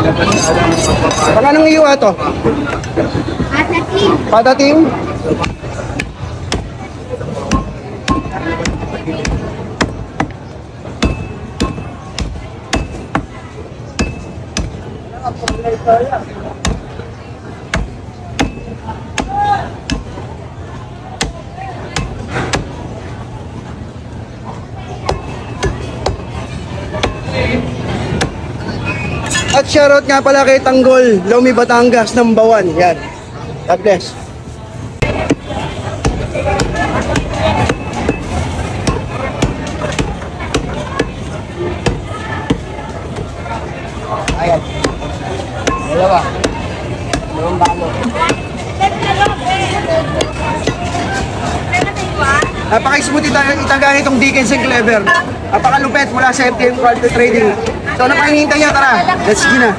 Magkano ng iwa to? Patatim. At shoutout nga pala kay Tanggol, Lomi Batangas, number 1. Yan. God bless. Ayan. Dalawa. Dalawang balo. Napaka-smooth itagahin itong Dickens and Clever. Napakalupet mula sa FTM Quality Trading. So, ano pa hinihintay niya? Tara, let's go na.